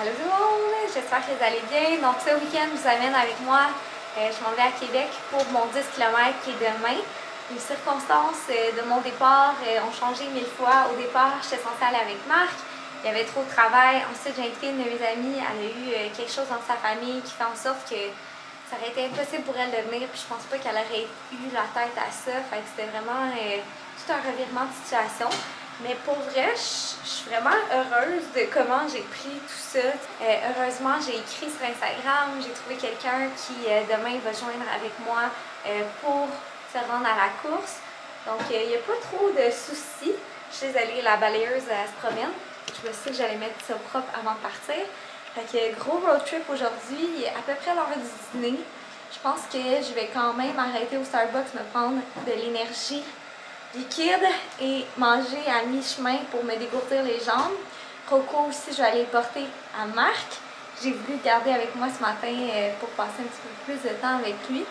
Allô tout le monde, j'espère que vous allez bien. Donc ce week-end, je vous amène avec moi. Je m'en vais à Québec pour mon 10 km qui est demain. Les circonstances de mon départ ont changé 1000 fois. Au départ, j'étais censée aller avec Marc. Il y avait trop de travail. Ensuite, j'ai invité une de mes amies. Elle a eu quelque chose dans sa famille qui fait en sorte que ça aurait été impossible pour elle de venir. Puis je pense pas qu'elle aurait eu la tête à ça. Fait que c'était vraiment tout un revirement de situation. Mais pour vrai, je suis vraiment heureuse de comment j'ai pris tout ça. Heureusement, j'ai écrit sur Instagram, j'ai trouvé quelqu'un qui demain va joindre avec moi pour se rendre à la course. Donc, il n'y a pas trop de soucis. Je suis désolée, la balayeuse elle se promène. Je me suis dit que j'allais mettre ça propre avant de partir. Fait que gros road trip aujourd'hui, à peu près l'heure du dîner. Je pense que je vais quand même arrêter au Starbucks, me prendre de l'énergie liquide et manger à mi-chemin pour me dégourdir les jambes. Rocco aussi, je vais aller le porter à Marc. J'ai voulu le garder avec moi ce matin pour passer un petit peu plus de temps avec lui.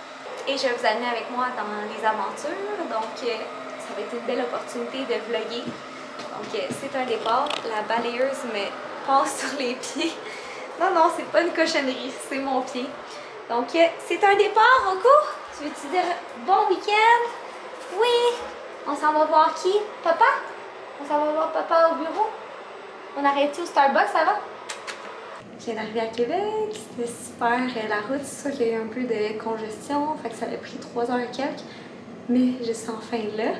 Et je vais vous amener avec moi dans les aventures. Donc, ça va être une belle opportunité de vlogger. Donc, c'est un départ. La balayeuse me passe sur les pieds. Non, non, c'est pas une cochonnerie, c'est mon pied. Donc, c'est un départ, Rocco? Tu veux-tu dire bon week-end? Oui! On s'en va voir qui? Papa? On s'en va voir papa au bureau? On arrête au Starbucks, ça va? Je viens d'arriver à Québec, c'était super la route, c'est sûr qu'il y a eu un peu de congestion, fait que ça a pris 3 heures et quelques, mais je suis enfin là.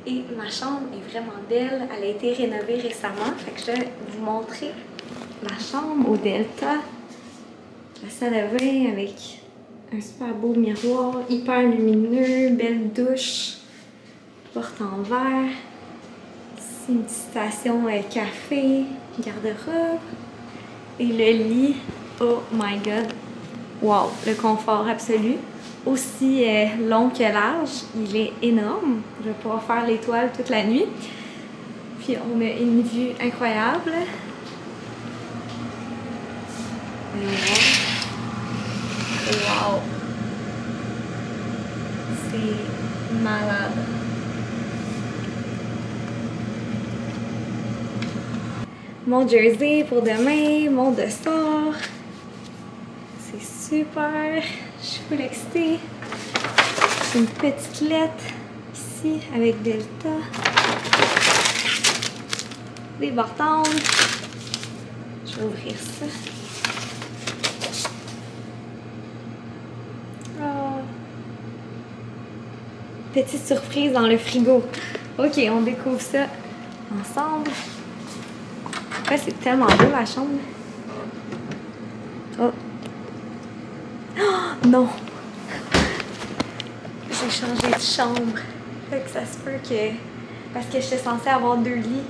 Et ma chambre est vraiment belle, elle a été rénovée récemment, fait que je vais vous montrer ma chambre au Delta. La salle de bain avec un super beau miroir, hyper lumineux, belle douche. Porte en verre, ici une petite station café, garde-robe et le lit, oh my god, wow, le confort absolu, aussi long que large, il est énorme, je vais pouvoir faire l'étoile toute la nuit, puis on a une vue incroyable, wow, c'est malade. Mon jersey pour demain, mon dessert. C'est super. Je suis full excitée. J'ai une petite lettre ici avec Delta. Des bartendes. Je vais ouvrir ça. Oh. Petite surprise dans le frigo. Ok, on découvre ça ensemble. C'est tellement beau la chambre. Oh. Oh non! J'ai changé de chambre. Fait que ça se peut que... Parce que j'étais censée avoir 2 lits.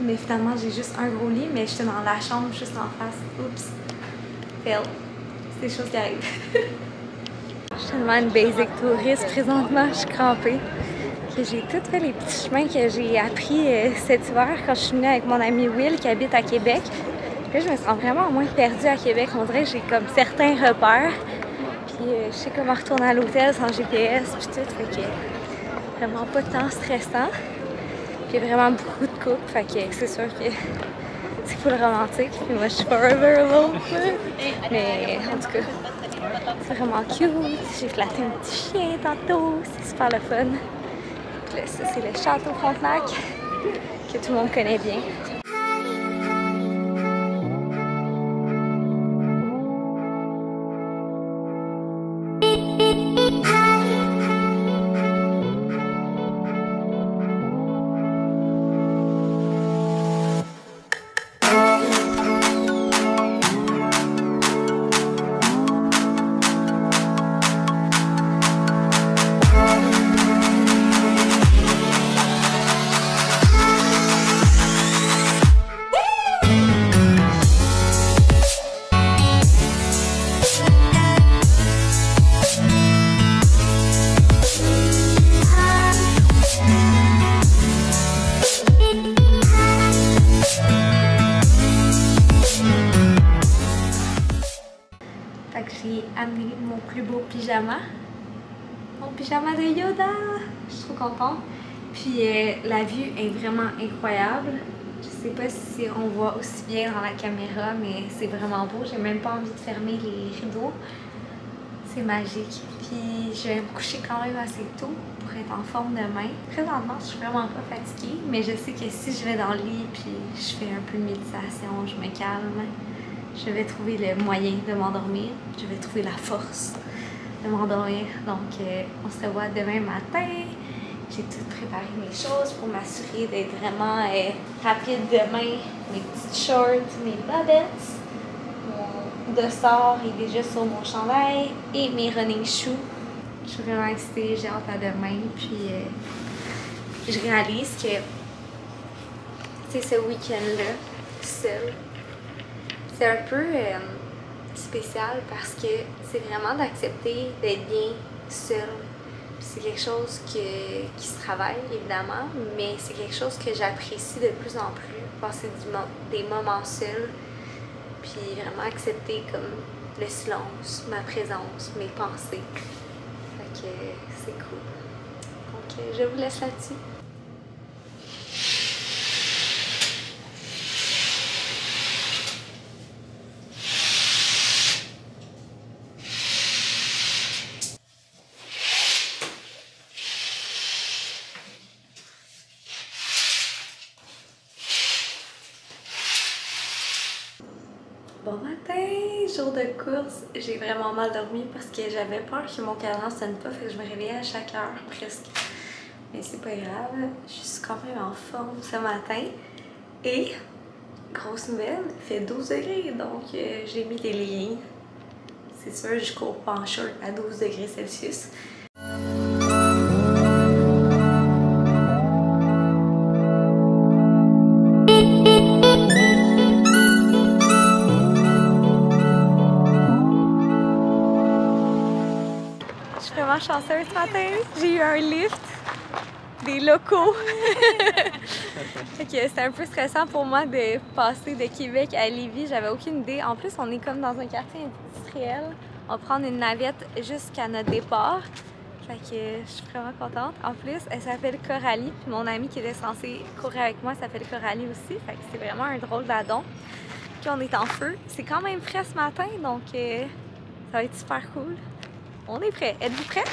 Mais finalement, j'ai juste un gros lit. Mais j'étais dans la chambre juste en face. Oups! Fail. C'est des choses qui arrivent. Je suis tellement une basic touriste présentement. Je suis crampée. J'ai tout fait les petits chemins que j'ai appris cet hiver quand je suis venue avec mon ami Will qui habite à Québec. Puis là, je me sens vraiment moins perdue à Québec. On dirait que j'ai comme certains repères. Puis je sais comment retourner à l'hôtel sans GPS puis tout. Fait que vraiment pas tant stressant. Puis il y a vraiment beaucoup de couples. Fait que c'est sûr que c'est full romantique. Puis moi, je suis forever alone. Mais en tout cas, c'est vraiment cute. J'ai flatté un petit chien tantôt. C'est super le fun. Là, ça, c'est le château Frontenac que tout le monde connaît bien. J'ai amené mon plus beau pyjama. Mon pyjama de Yoda! Je suis trop contente. Puis la vue est vraiment incroyable. Je sais pas si on voit aussi bien dans la caméra, mais c'est vraiment beau. J'ai même pas envie de fermer les rideaux. C'est magique. Puis je vais me coucher quand même assez tôt pour être en forme demain. Présentement, je suis vraiment pas fatiguée, mais je sais que si je vais dans le lit puis je fais un peu de méditation, je me calme, je vais trouver le moyen de m'endormir. Je vais trouver la force de m'endormir. Donc, on se revoit demain matin. J'ai tout préparé mes choses pour m'assurer d'être vraiment rapide demain. Mes petites shorts, mes bobettes. Mon dossard est déjà sur mon chandail et mes running shoes. Je suis vraiment excitée, j'ai hâte à demain. Puis je réalise que c'est ce week-end-là, seul. C'est un peu spécial parce que c'est vraiment d'accepter d'être bien seul. C'est quelque chose qui se travaille, évidemment, mais c'est quelque chose que j'apprécie de plus en plus, passer des moments seuls, puis vraiment accepter comme le silence, ma présence, mes pensées. Fait que c'est cool. Donc, je vous laisse là-dessus. Bon matin, jour de course. J'ai vraiment mal dormi parce que j'avais peur que mon cadran sonne pas, fait que je me réveillais à chaque heure presque. Mais c'est pas grave, je suis quand même en forme ce matin. Et, grosse nouvelle, il fait 12 degrés, donc j'ai mis des leggings. C'est sûr, je cours pas en short à 12 degrés Celsius. Chanceuse ce matin, j'ai eu un lift des locaux. C'était un peu stressant pour moi de passer de Québec à Lévis, j'avais aucune idée. En plus, on est comme dans un quartier industriel. On va prendre une navette jusqu'à notre départ. Fait que je suis vraiment contente. En plus, elle s'appelle Coralie, puis mon amie qui était censée courir avec moi s'appelle Coralie aussi. Fait que c'est vraiment un drôle d'adon. Puis on est en feu. C'est quand même frais ce matin, donc ça va être super cool. On est prêts. Êtes-vous prêts?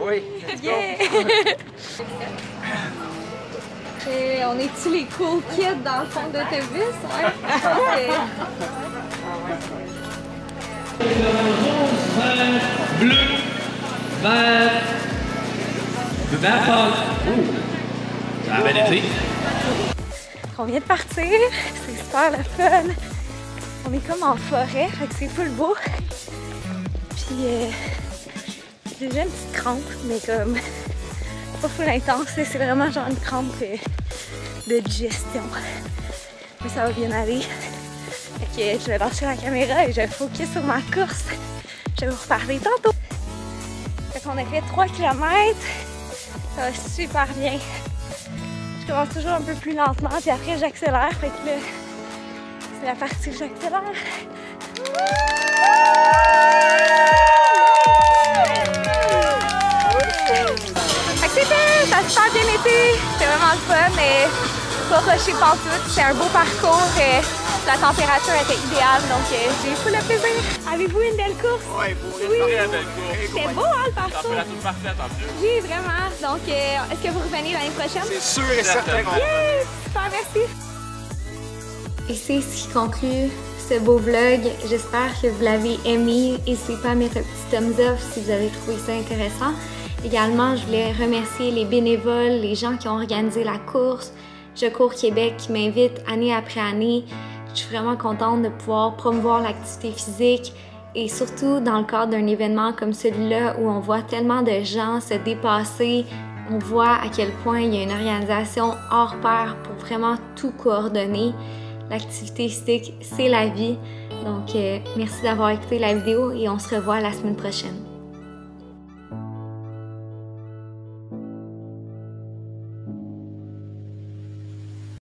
Oui, yeah! Et on est-tu les cool kids dans le fond d'autobus? Ouais. Bleu, vert, vert pâle. Ça a bien été. On vient de partir, c'est super le fun. On est comme en forêt, fait que c'est full beau. Puis j'ai déjà une petite crampe, mais comme pas full intense, c'est vraiment genre une crampe de digestion. Mais ça va bien aller. Fait que je vais lâcher la caméra et je vais focus sur ma course. Je vais vous reparler tantôt. Fait qu'on a fait 3 km. Ça va super bien. Je commence toujours un peu plus lentement, puis après j'accélère. Fait que là, c'est la partie où j'accélère. Fait que c'était, ça a super bien été. C'était vraiment le fun, mais pas rushé pantoute. C'est un beau parcours. La température était idéale, donc j'ai eu full le plaisir. Avez-vous une belle course? Oui, une belle course. C'était beau, hein, le parcours? Température parfaite en plus. Oui, vraiment. Donc, est-ce que vous revenez l'année prochaine? C'est sûr et certain. Yeah! Super, merci. Et c'est ce qui conclut ce beau vlog. J'espère que vous l'avez aimé. N'hésitez pas à mettre un petit thumbs up si vous avez trouvé ça intéressant. Également, je voulais remercier les bénévoles, les gens qui ont organisé la course. Je cours Québec qui m'invite année après année. Je suis vraiment contente de pouvoir promouvoir l'activité physique et surtout dans le cadre d'un événement comme celui-là où on voit tellement de gens se dépasser. On voit à quel point il y a une organisation hors pair pour vraiment tout coordonner. L'activité physique, c'est la vie. Donc, merci d'avoir écouté la vidéo et on se revoit la semaine prochaine.